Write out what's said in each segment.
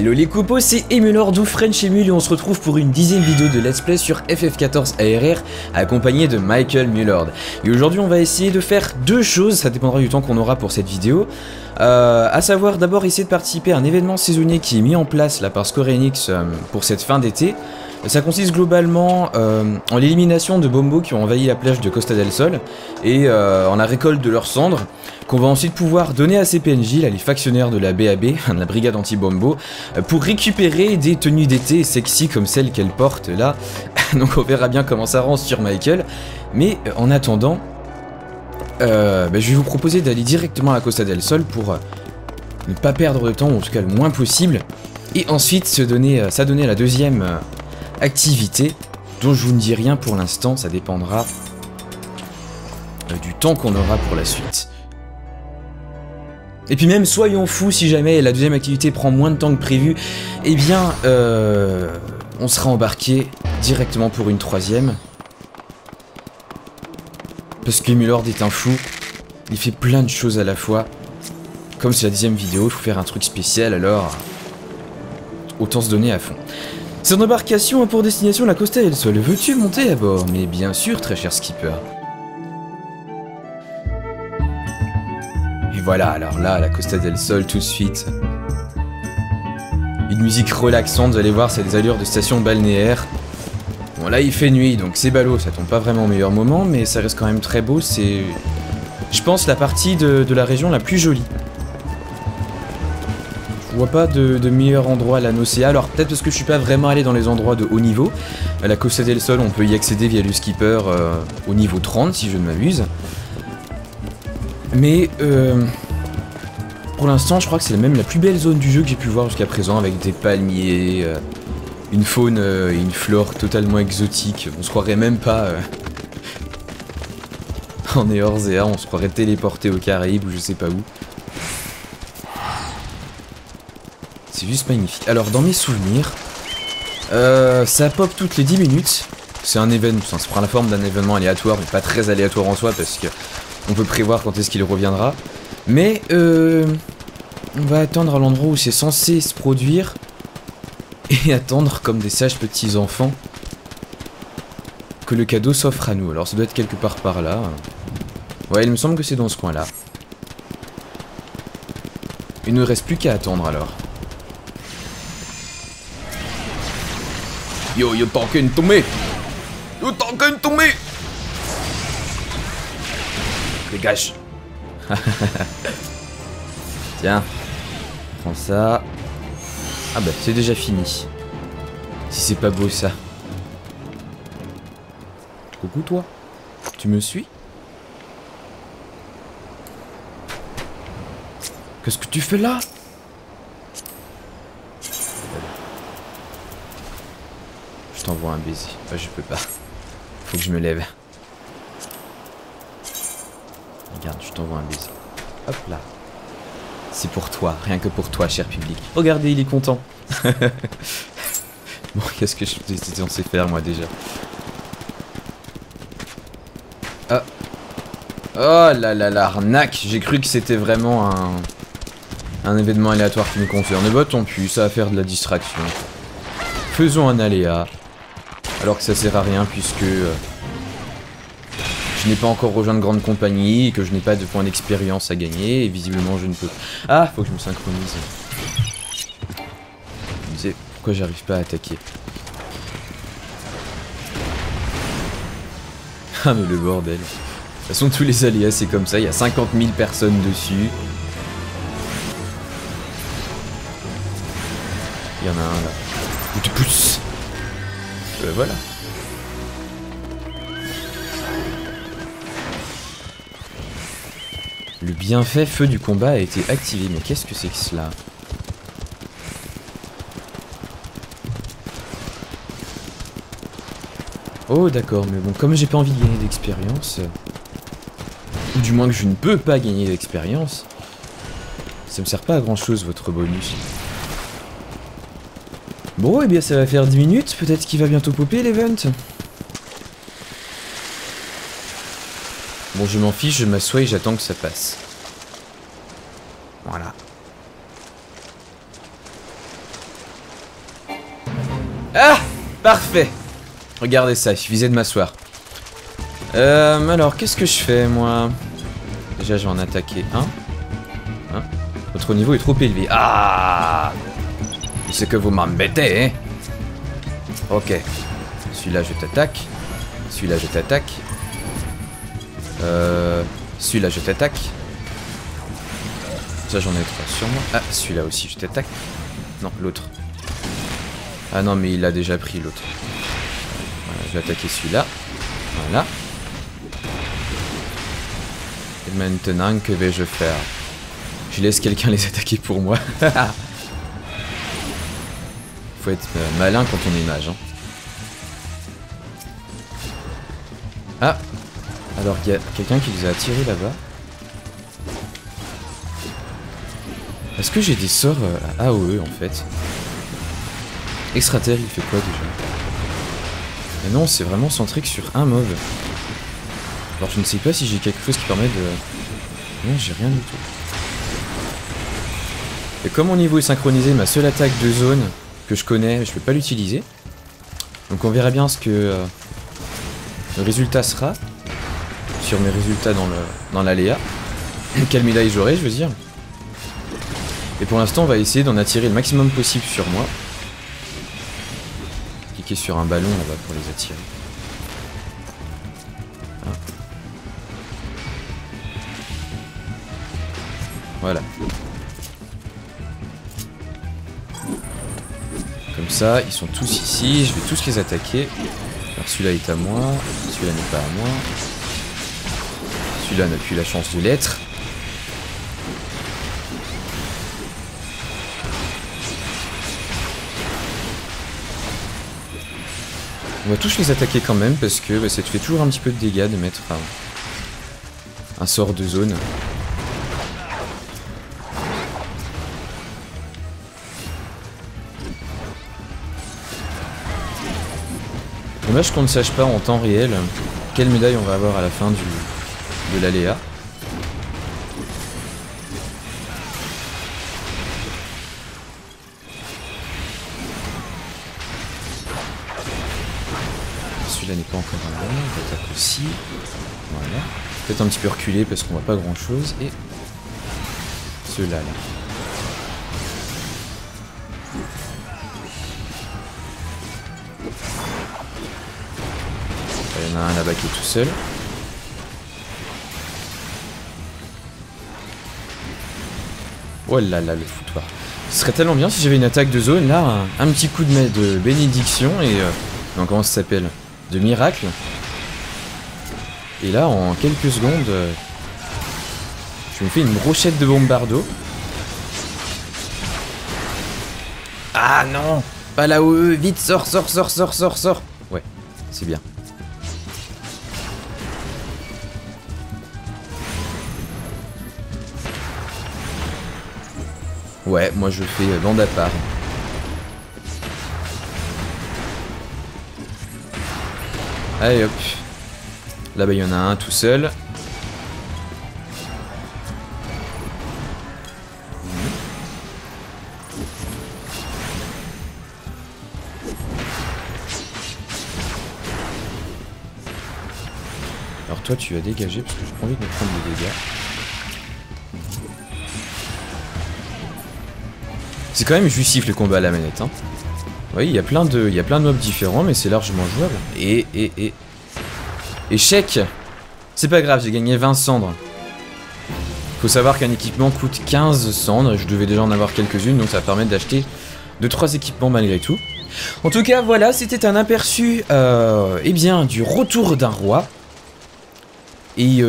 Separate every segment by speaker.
Speaker 1: Hello les copos, c'est Emulord ou French Emule et on se retrouve pour une 10e vidéo de Let's Play sur FF14 ARR accompagné de Michael Mulord. Et aujourd'hui on va essayer de faire deux choses, ça dépendra du temps qu'on aura pour cette vidéo. À savoir d'abord essayer de participer à un événement saisonnier qui est mis en place là par Square Enix pour cette fin d'été. Ça consiste globalement en l'élimination de bombos qui ont envahi la plage de Costa del Sol et en la récolte de leurs cendres qu'on va ensuite pouvoir donner à ces PNJ, là, les factionnaires de la BAB, de la brigade anti-bombo, pour récupérer des tenues d'été sexy comme celles qu'elle porte là. Donc on verra bien comment ça rend sur Michael. Mais en attendant, je vais vous proposer d'aller directement à Costa del Sol pour ne pas perdre de temps, ou en tout cas le moins possible, et ensuite s'adonner à la deuxième activité, dont je vous ne dis rien pour l'instant, ça dépendra du temps qu'on aura pour la suite. Et puis même, soyons fous, si jamais la deuxième activité prend moins de temps que prévu, eh bien, on sera embarqué directement pour une troisième. Parce que Mulord est un fou, il fait plein de choses à la fois. Comme c'est la 10e vidéo, il faut faire un truc spécial, alors autant se donner à fond. Cette embarcation a pour destination la Costa del Sol. Veux-tu monter à bord? Mais bien sûr, très cher skipper. Et voilà, alors là, la Costa del Sol, tout de suite. Une musique relaxante, vous allez voir, c'est des allures de station balnéaire. Bon, là, il fait nuit, donc c'est ballot, ça tombe pas vraiment au meilleur moment, mais ça reste quand même très beau. C'est, je pense, la partie de la région la plus jolie. Je vois pas de meilleur endroit à la Nocea, alors peut-être parce que je suis pas vraiment allé dans les endroits de haut niveau. À la Costa del Sol, on peut y accéder via le skipper au niveau 30, si je ne m'abuse. Mais pour l'instant, je crois que c'est même la plus belle zone du jeu que j'ai pu voir jusqu'à présent, avec des palmiers, une faune et une flore totalement exotiques. On se croirait même pas en Eorzea, on se croirait téléporté aux Caraïbes ou je sais pas où. C'est juste magnifique. Alors, dans mes souvenirs, ça pop toutes les 10 minutes. C'est un événement, ça prend la forme d'un événement aléatoire, mais pas très aléatoire en soi, parce que on peut prévoir quand est-ce qu'il reviendra. Mais, on va attendre à l'endroit où c'est censé se produire, et attendre, comme des sages petits enfants, que le cadeau s'offre à nous. Alors, ça doit être quelque part par là. Ouais, il me semble que c'est dans ce coin-là. Il ne reste plus qu'à attendre, alors. Yo, you're talking to me! You're talking to me! Dégage! Tiens, prends ça. Ah bah, c'est déjà fini. Si c'est pas beau ça. Coucou toi, tu me suis? Qu'est-ce que tu fais là? Je t'envoie un baiser. Enfin, je peux pas. Faut que je me lève. Regarde, je t'envoie un baiser. Hop là. C'est pour toi, rien que pour toi, cher public. Regardez, il est content. Bon, qu'est-ce que j'étais censé faire, moi, déjà? Ah. Oh là là, l'arnaque. J'ai cru que c'était vraiment un événement aléatoire qui nous concerne. Bah tant pis, ça va faire de la distraction. Faisons un aléa. Alors que ça sert à rien puisque je n'ai pas encore rejoint de grande compagnie et que je n'ai pas de points d'expérience à gagner et visiblement je ne peux... Ah, faut que je me synchronise. Je me disais, pourquoi j'arrive pas à attaquer? Ah mais le bordel. De toute façon tous les aléas c'est comme ça, il y a 50 000 personnes dessus. Il y en a un là. Je te pousse. Voilà. Le bienfait feu du combat a été activé. Mais qu'est-ce que c'est que cela? Oh d'accord, mais bon, comme j'ai pas envie de gagner d'expérience, ou du moins que je ne peux pas gagner d'expérience, ça me sert pas à grand chose votre bonus. Bon, et bien ça va faire 10 minutes, peut-être qu'il va bientôt popper l'event. Bon, je m'en fiche, je m'assois et j'attends que ça passe. Voilà. Parfait. Regardez ça, il suffisait de m'asseoir. Alors, qu'est-ce que je fais, moi? Déjà, je vais en attaquer un. Hein? Votre niveau est trop élevé. Ah! C'est que vous m'embêtez, hein? Ok. Celui-là, je t'attaque. Celui-là, je t'attaque. Celui-là, je t'attaque. Ça, j'en ai 3 sur moi. Ah, celui-là aussi, je t'attaque. Non, l'autre. Ah non, mais il a déjà pris l'autre. Voilà, je vais attaquer celui-là. Voilà. Et maintenant, que vais-je faire? Je laisse quelqu'un les attaquer pour moi. Faut être malin quand on est mage. Hein. Ah! Alors, il y a quelqu'un qui les a attirés là-bas. Est-ce que j'ai des sorts à AOE en fait? Extraterre, il fait quoi déjà? Mais non, c'est vraiment centré que sur un mob. Alors, je ne sais pas si j'ai quelque chose qui permet de... Non, j'ai rien du tout. Et comme mon niveau est synchronisé, ma seule attaque de zone que je connais, je peux pas l'utiliser. Donc on verra bien ce que le résultat sera. Sur mes résultats dans l'aléa. Quelle médaille j'aurai, je veux dire. Et pour l'instant, on va essayer d'en attirer le maximum possible sur moi. Cliquer sur un ballon là-bas pour les attirer. Ah. Voilà. Comme ça, ils sont tous ici, je vais tous les attaquer. Alors celui-là est à moi, celui-là n'est pas à moi. Celui-là n'a plus la chance de l'être. On va tous les attaquer quand même parce que ça te fait toujours un petit peu de dégâts de mettre un sort de zone. Dommage qu'on ne sache pas en temps réel quelle médaille on va avoir à la fin de l'aléa. Celui-là n'est pas encore un bon, on attaque aussi. Voilà. Peut-être un petit peu reculé parce qu'on voit pas grand chose. Et ceux-là là. Il y en a un là-bas qui est tout seul. Oh là là, le foutoir. Ce serait tellement bien si j'avais une attaque de zone, là, un petit coup de bénédiction et... non, comment ça s'appelle? De miracle. Et là, en quelques secondes, je me fais une brochette de bombardeau. Ah non! Pas là-haut, vite, sors. Ouais, c'est bien. Ouais, moi je fais bande à part. Allez hop. Là-bas il y en a un tout seul. Alors toi tu vas dégager parce que j'ai pas envie de me prendre des dégâts. C'est quand même jouissif le combat à la manette, hein. Oui, il y a plein de mobs différents, mais c'est largement jouable. Et... Échec! C'est pas grave, j'ai gagné 20 cendres. Faut savoir qu'un équipement coûte 15 cendres, je devais déjà en avoir quelques-unes, donc ça va permettre d'acheter 2-3 équipements malgré tout. En tout cas, voilà, c'était un aperçu, eh bien, du retour d'un roi. Et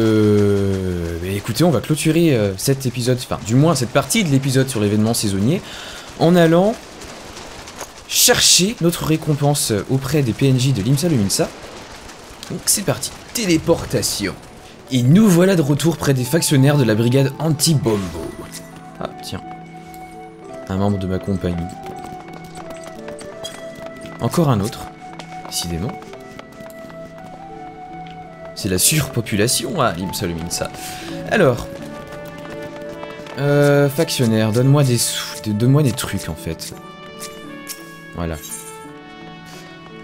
Speaker 1: écoutez, on va clôturer cet épisode, enfin du moins cette partie de l'épisode sur l'événement saisonnier, en allant chercher notre récompense auprès des PNJ de Limsa Lominsa. Donc c'est parti, téléportation. Et nous voilà de retour près des factionnaires de la brigade anti-bombo. Ah tiens, un membre de ma compagnie. Encore un autre, décidément. C'est la surpopulation à Limsa Lominsa. Alors, factionnaire, donne-moi des sous, donne-moi des trucs en fait. Voilà.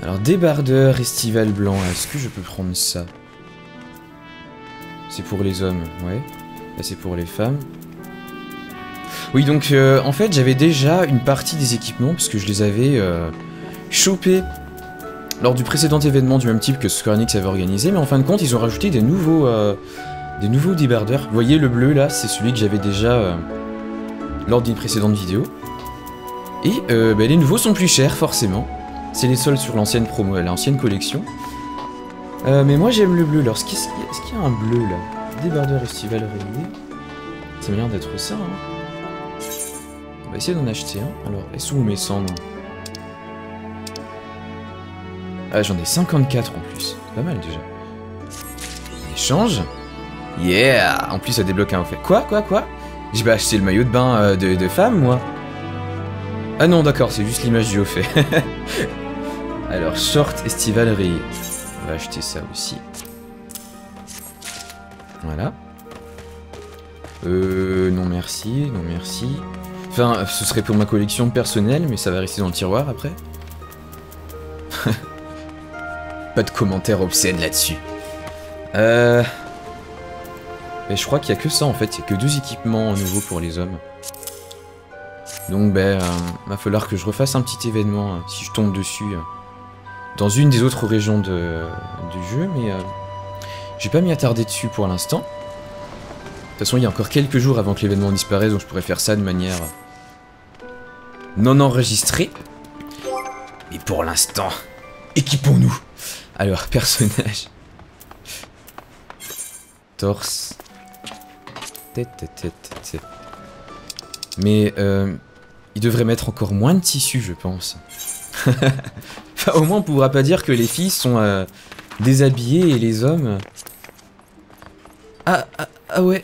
Speaker 1: Alors, débardeur estival blanc, est-ce que je peux prendre ça? C'est pour les hommes, ouais. Là, c'est pour les femmes. Oui, donc, en fait, j'avais déjà une partie des équipements, parce que je les avais chopés lors du précédent événement du même type que Square Enix avait organisé, mais en fin de compte, ils ont rajouté des nouveaux débardeurs. Vous voyez, le bleu, là, c'est celui que j'avais déjà lors d'une précédente vidéo. Et bah, les nouveaux sont plus chers, forcément. C'est les soldes sur l'ancienne promo, l'ancienne collection. Mais moi, j'aime le bleu. Alors, est-ce qu'il y a un bleu, là? Débardeur estival rayé. Ça m'a l'air d'être ça, hein. On va essayer d'en acheter un. Alors, est-ce où mes cendres? Ah, j'en ai 54 en plus. Pas mal, déjà. Échange. Yeah! En plus, ça débloque un fait. Quoi? J'ai pas acheté le maillot de bain de femme, moi. Ah non, d'accord, c'est juste l'image du haut fait. Alors, short estival rayé. On va acheter ça aussi. Voilà. Non merci, non merci. Enfin, ce serait pour ma collection personnelle, mais ça va rester dans le tiroir après. Pas de commentaires obscènes là-dessus. Mais je crois qu'il y a que ça en fait, il y a que 2 équipements nouveaux pour les hommes. Donc ben, va falloir que je refasse un petit événement si je tombe dessus dans une des autres régions du jeu, mais j'ai pas m'y attarder dessus pour l'instant. De toute façon, il y a encore quelques jours avant que l'événement disparaisse, donc je pourrais faire ça de manière non enregistrée. Mais pour l'instant, équipons-nous. Alors, personnage. Torse. Tête. Mais il devrait mettre encore moins de tissu, je pense. Enfin, au moins on pourra pas dire que les filles sont déshabillées et les hommes... Ah ouais,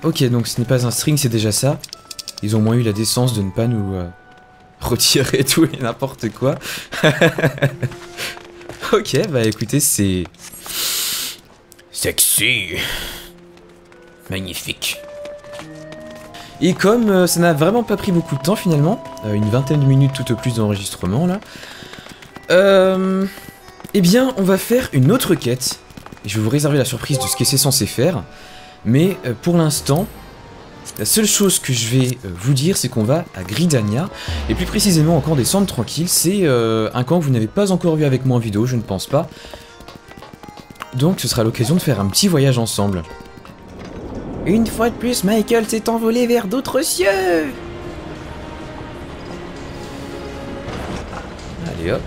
Speaker 1: ok, donc ce n'est pas un string, c'est déjà ça. Ils ont au moins eu la décence de ne pas nous retirer tout et n'importe quoi. Ok, bah écoutez, c'est... sexy. Magnifique. Et comme ça n'a vraiment pas pris beaucoup de temps finalement, une vingtaine de minutes tout au plus d'enregistrement là, eh bien on va faire une autre quête. Et je vais vous réserver la surprise de ce que c'est censé faire. Mais pour l'instant, la seule chose que je vais vous dire, c'est qu'on va à Gridania. Et plus précisément encore des Cendres Tranquilles. C'est un camp que vous n'avez pas encore vu avec moi en vidéo, je ne pense pas. Donc ce sera l'occasion de faire un petit voyage ensemble. Une fois de plus, Michael s'est envolé vers d'autres cieux. Allez hop.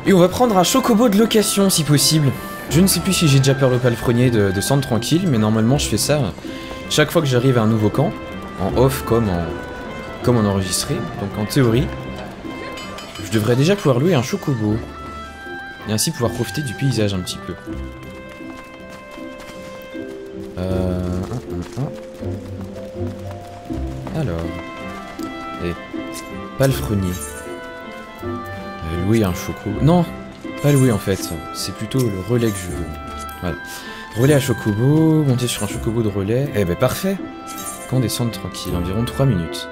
Speaker 1: Et on va prendre un chocobo de location si possible. Je ne sais plus si j'ai déjà peur le palefrenier de Cendres Tranquilles, mais normalement je fais ça chaque fois que j'arrive à un nouveau camp, en off comme en enregistré. Donc en théorie, je devrais déjà pouvoir louer un chocobo. Et ainsi pouvoir profiter du paysage un petit peu. Alors. Et palefrenier. Louer un chocobo. Non, pas louer en fait. C'est plutôt le relais que je veux. Voilà. Relais à chocobo, monter sur un chocobo de relais. Eh ben parfait. Quand descendre tranquille, environ 3 minutes.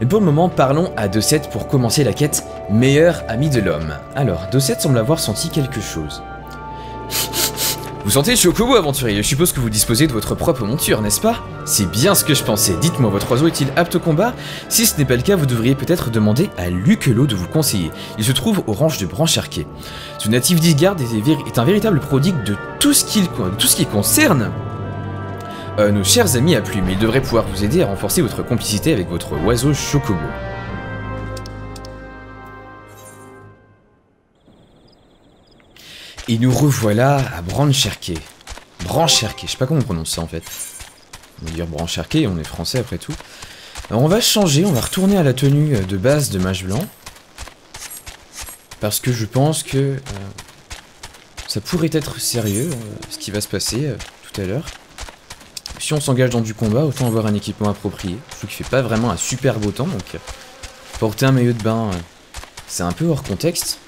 Speaker 1: Mais pour le moment, parlons à Docette pour commencer la quête meilleur ami de l'homme. Alors, Docette semble avoir senti quelque chose. Vous sentez le chocobo, aventurier? Je suppose que vous disposez de votre propre monture, n'est-ce pas? C'est bien ce que je pensais. Dites-moi, votre oiseau est-il apte au combat? Si ce n'est pas le cas, vous devriez peut-être demander à Luquelot de vous conseiller. Il se trouve au ranch de Brancharquet. Ce natif d'Isgard est un véritable prodigue de tout ce qui concerne nos chers amis à plumes. Il devrait pouvoir vous aider à renforcer votre complicité avec votre oiseau chocobo. Et nous revoilà à Brancharquet. Brancherqué, je sais pas comment on prononce ça en fait. On va dire Brancherqué, on est français après tout. Alors on va changer, on va retourner à la tenue de base de mage blanc. Parce que je pense que ça pourrait être sérieux ce qui va se passer tout à l'heure. Si on s'engage dans du combat, autant avoir un équipement approprié. Je trouve qu'il fait pas vraiment un super beau temps, donc porter un maillot de bain, c'est un peu hors contexte.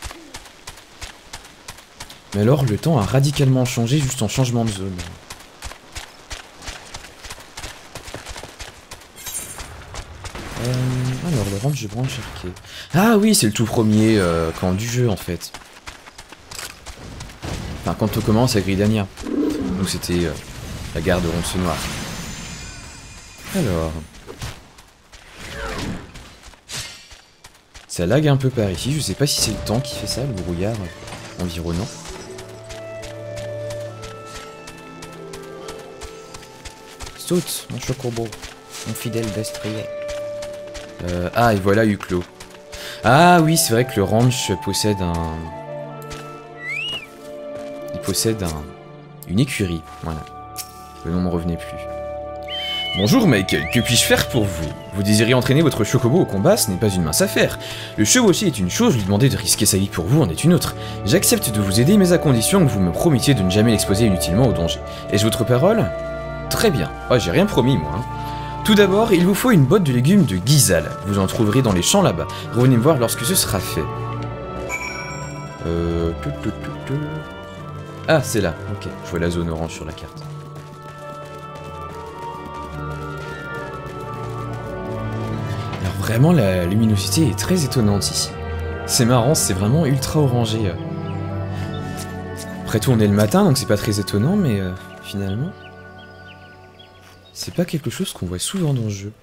Speaker 1: Mais alors le temps a radicalement changé juste en changement de zone. Alors le range de Brancherqué. Ah oui, c'est le tout premier camp du jeu en fait. Enfin quand on commence à Gridania. Donc c'était la gare de Ronce-Noire. Alors. Ça lag un peu par ici, je sais pas si c'est le temps qui fait ça, le brouillard environnant. Saute, mon chocobo, mon fidèle destrier. Ah, et voilà Huclos. Ah oui, c'est vrai que le ranch possède un... Il possède une écurie, voilà. Le nom ne me revenait plus. Bonjour Michael, que puis-je faire pour vous? Vous désirez entraîner votre chocobo au combat, ce n'est pas une mince affaire. Le chevaucher est une chose, lui demander de risquer sa vie pour vous en est une autre. J'accepte de vous aider, mais à condition que vous me promettiez de ne jamais l'exposer inutilement au danger. Ai-je votre parole? Très bien. Oh, j'ai rien promis, moi. Tout d'abord, il vous faut une botte de légumes de Guizal. Vous en trouverez dans les champs là-bas. Revenez me voir lorsque ce sera fait. Ah, c'est là. Ok, je vois la zone orange sur la carte. Alors vraiment, la luminosité est très étonnante ici. C'est marrant, c'est vraiment ultra orangé. Après tout, on est le matin, donc c'est pas très étonnant, mais finalement... C'est pas quelque chose qu'on voit souvent dans le jeu.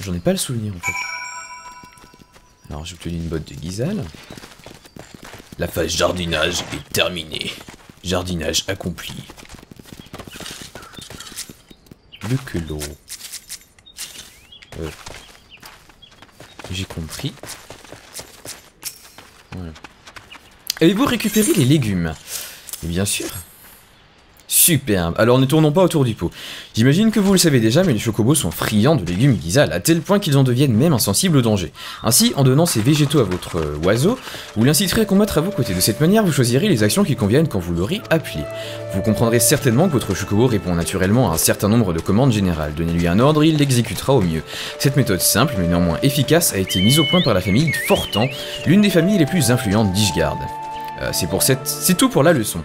Speaker 1: J'en ai pas le souvenir en fait. Alors j'ai obtenu une botte de Guizal. La phase jardinage est terminée. Jardinage accompli. Le quelot. J'ai compris. Voilà. Avez-vous récupéré les légumes? Et bien sûr. Superbe. Alors ne tournons pas autour du pot. J'imagine que vous le savez déjà, mais les chocobos sont friands de légumes Guizal, à tel point qu'ils en deviennent même insensibles au danger. Ainsi, en donnant ces végétaux à votre oiseau, vous l'inciterez à combattre à vos côtés. De cette manière, vous choisirez les actions qui conviennent quand vous l'aurez appelé. Vous comprendrez certainement que votre chocobo répond naturellement à un certain nombre de commandes générales. Donnez-lui un ordre, il l'exécutera au mieux. Cette méthode simple, mais néanmoins efficace, a été mise au point par la famille Fortan, l'une des familles les plus influentes d'Ishgard. C'est tout pour la leçon.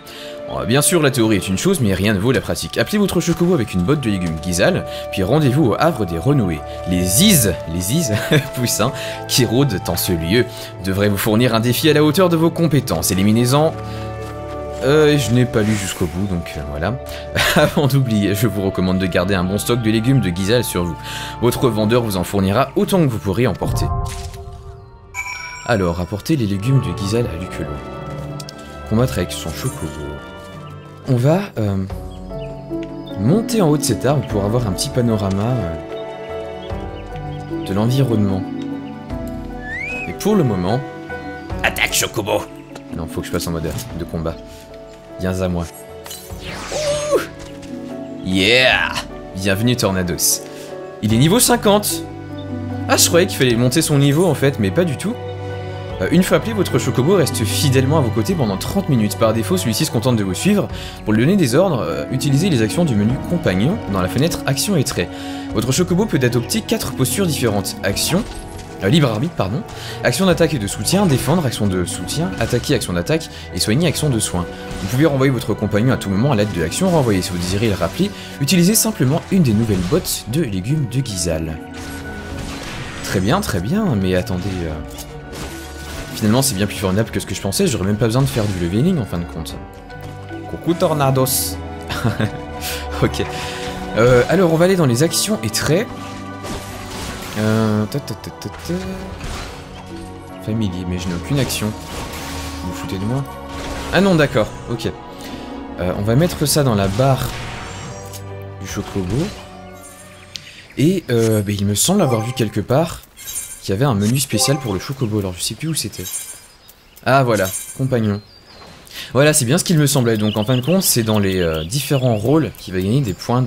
Speaker 1: Bien sûr, la théorie est une chose, mais rien ne vaut la pratique. Appelez votre chocobo avec une botte de légumes Guizal, puis rendez-vous au havre des Renouées. Les Is poussins, qui rôdent en ce lieu, devraient vous fournir un défi à la hauteur de vos compétences. Éliminez-en... je n'ai pas lu jusqu'au bout, donc voilà. Avant d'oublier, je vous recommande de garder un bon stock de légumes de Guizal sur vous. Votre vendeur vous en fournira autant que vous pourrez en porter. Alors, apportez les légumes de Guizal à Lucullo. Combattre avec son chocobo. On va monter en haut de cet arbre pour avoir un petit panorama de l'environnement. Et pour le moment... Attaque chocobo! Non, faut que je passe en mode de combat. Viens à moi. Ouh, yeah! Bienvenue Tornados. Il est niveau 50. Ah, je croyais qu'il fallait monter son niveau en fait, mais pas du tout. Une fois appelé, votre chocobo reste fidèlement à vos côtés pendant 30 minutes. Par défaut, celui-ci se contente de vous suivre. Pour lui donner des ordres, utilisez les actions du menu compagnon dans la fenêtre Action et Traits. Votre chocobo peut adopter 4 postures différentes. Action, libre arbitre, pardon. Action d'attaque et de soutien, défendre, action de soutien, attaquer, action d'attaque, et soigner, action de soin. Vous pouvez renvoyer votre compagnon à tout moment à l'aide de l'action renvoyer. Si vous désirez le rappeler, utilisez simplement une des nouvelles bottes de légumes de Guizal. Très bien, mais attendez... Finalement, c'est bien plus formidable que ce que je pensais, j'aurais même pas besoin de faire du leveling en fin de compte. Coucou Tornados. Ok. Alors, on va aller dans les actions et traits. Familier, mais je n'ai aucune action. Vous vous foutez de moi? Ah non, d'accord, ok. On va mettre ça dans la barre du chocobo. Et il me semble avoir vu quelque part qu'il y avait un menu spécial pour le chocobo, alors je sais plus où c'était. Ah voilà, compagnon. Voilà, c'est bien ce qu'il me semblait. Donc en fin de compte, c'est dans les différents rôles qu'il va gagner des points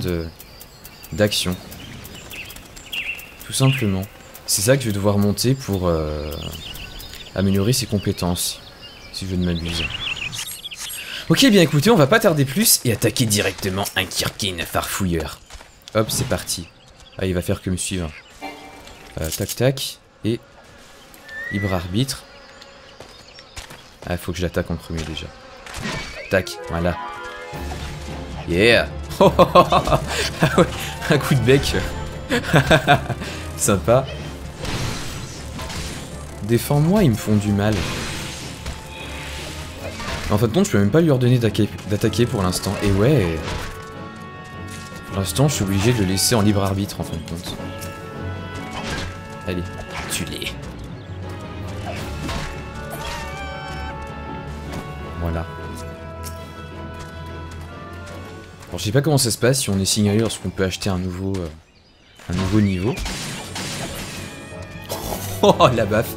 Speaker 1: d'action. Tout simplement. C'est ça que je vais devoir monter pour améliorer ses compétences. Si je ne m'abuse. Ok, bien écoutez, on va pas tarder plus et attaquer directement un Kirkin farfouilleur. Hop, c'est parti. Ah, il va faire que me suivre. Tac tac. Et libre arbitre. Ah, faut que je l'attaque en premier déjà. Tac, voilà. Yeah. Oh, oh, oh, oh. Ah ouais, un coup de bec. Sympa. Défends-moi, ils me font du mal. En fin de compte, je peux même pas lui ordonner d'attaquer pour l'instant. Et ouais. Pour l'instant, je suis obligé de le laisser en libre arbitre en fin de compte. Allez, tue-les. Voilà. Alors, je sais pas comment ça se passe, si on est signalé lorsqu'on peut acheter un nouveau niveau. Oh, la baffe.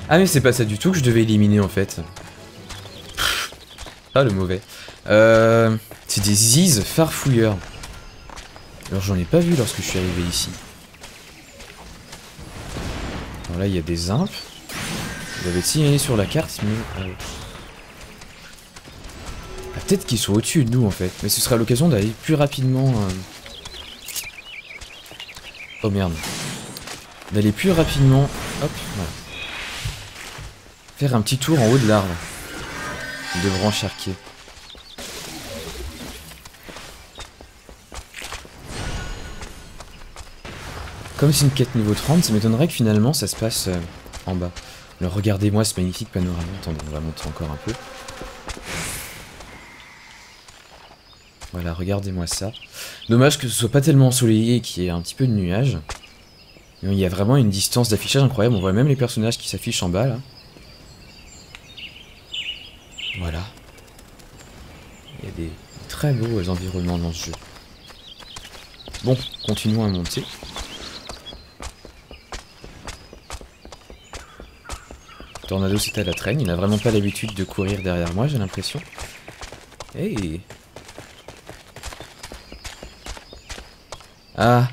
Speaker 1: Ah, mais c'est pas ça du tout que je devais éliminer, en fait. Ah, le mauvais. C'est des Ziz farfouilleurs. Alors, j'en ai pas vu lorsque je suis arrivé ici. Alors là, il y a des imps. Vous avez signalé sur la carte, mais... Ah, peut-être qu'ils sont au-dessus de nous, en fait. Mais ce sera l'occasion d'aller plus rapidement... Oh, merde. D'aller plus rapidement... Hop, voilà. Faire un petit tour en haut de l'arbre. De branche arquée. Comme c'est une quête niveau 30, ça m'étonnerait que finalement ça se passe en bas. Alors regardez-moi ce magnifique panorama. Attendez, on va monter encore un peu. Voilà, regardez-moi ça. Dommage que ce soit pas tellement ensoleillé et qu'il y ait un petit peu de nuages. Mais il y a vraiment une distance d'affichage incroyable. On voit même les personnages qui s'affichent en bas là. Voilà. Il y a des très beaux environnements dans ce jeu. Bon, continuons à monter. Tornado c'est à la traîne, il n'a vraiment pas l'habitude de courir derrière moi, j'ai l'impression. Hey. Ah,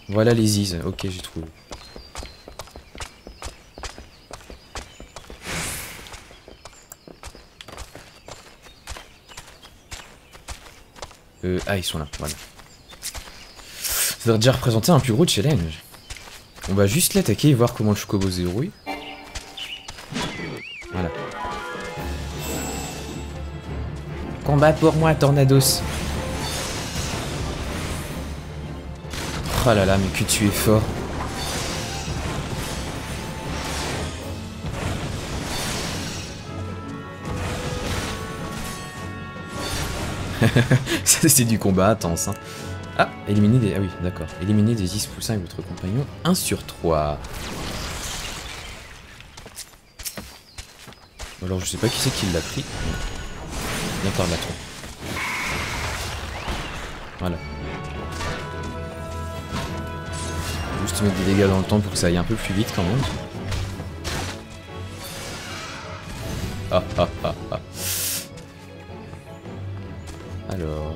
Speaker 1: voilà les Ziz, ok j'ai trouvé. Ah, ils sont là, voilà. Ça doit déjà représenter un plus gros challenge. On va juste l'attaquer et voir comment le Chocobo se déroule. Voilà. Combat pour moi, Tornados. Oh là là, mais que tu es fort. Ça c'est du combat intense hein. Ah, éliminer des... Ah oui, d'accord. Éliminer des Is poussins avec votre compagnon. 1 sur 3. Alors je sais pas qui c'est qui l'a pris. Viens par là, toi. Voilà. Juste mettre des dégâts dans le temps pour que ça aille un peu plus vite quand même. Ah ah ah ah. Alors...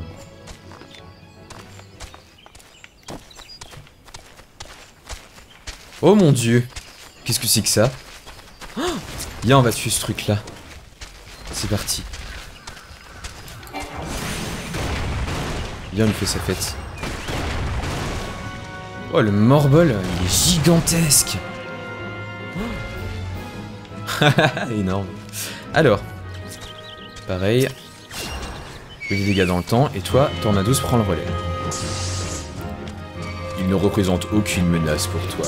Speaker 1: Oh mon dieu! Qu'est-ce que c'est que ça? Oh, viens, on va tuer ce truc là. C'est parti. Viens, on lui fait sa fête. Oh, le Morbol, il est gigantesque! Énorme. Alors, pareil. Des dégâts dans le temps, et toi, Tornados prend le relais. Il ne représente aucune menace pour toi.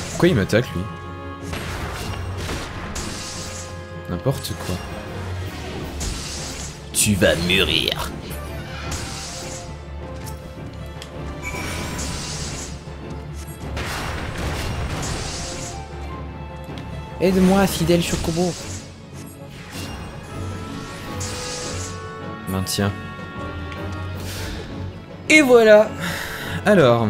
Speaker 1: Pourquoi il m'attaque, lui? N'importe quoi. Tu vas mûrir. Aide-moi, fidèle Chocobo. Maintiens. Et voilà. Alors.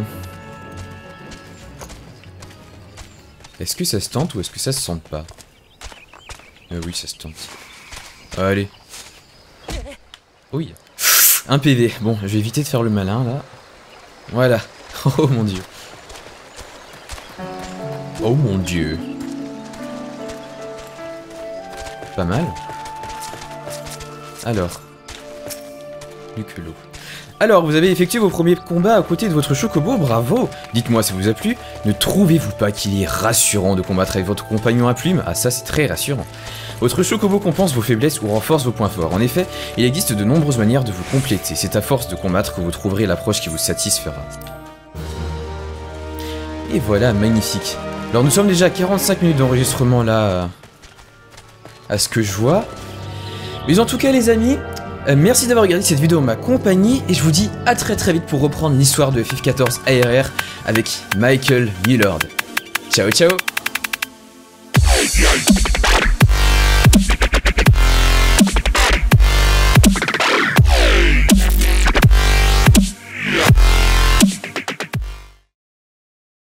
Speaker 1: Est-ce que ça se tente ou est-ce que ça se sente pas? Oui, ça se tente. Allez. Oui. Un PV. Bon, je vais éviter de faire le malin, là. Voilà. Oh mon dieu. Oh mon dieu. Pas mal. Alors. Plus que l'eau. Alors, vous avez effectué vos premiers combats à côté de votre chocobo, bravo. Dites-moi, ça vous a plu? Ne trouvez-vous pas qu'il est rassurant de combattre avec votre compagnon à plumes? Ah ça, c'est très rassurant. Votre chocobo compense vos faiblesses ou renforce vos points forts. En effet, il existe de nombreuses manières de vous compléter. C'est à force de combattre que vous trouverez l'approche qui vous satisfera. Et voilà, magnifique. Alors nous sommes déjà à 45 minutes d'enregistrement là, à ce que je vois. Mais en tout cas les amis, merci d'avoir regardé cette vidéo en ma compagnie et je vous dis à très vite pour reprendre l'histoire de FF14 ARR avec Michael Millard. Ciao ciao.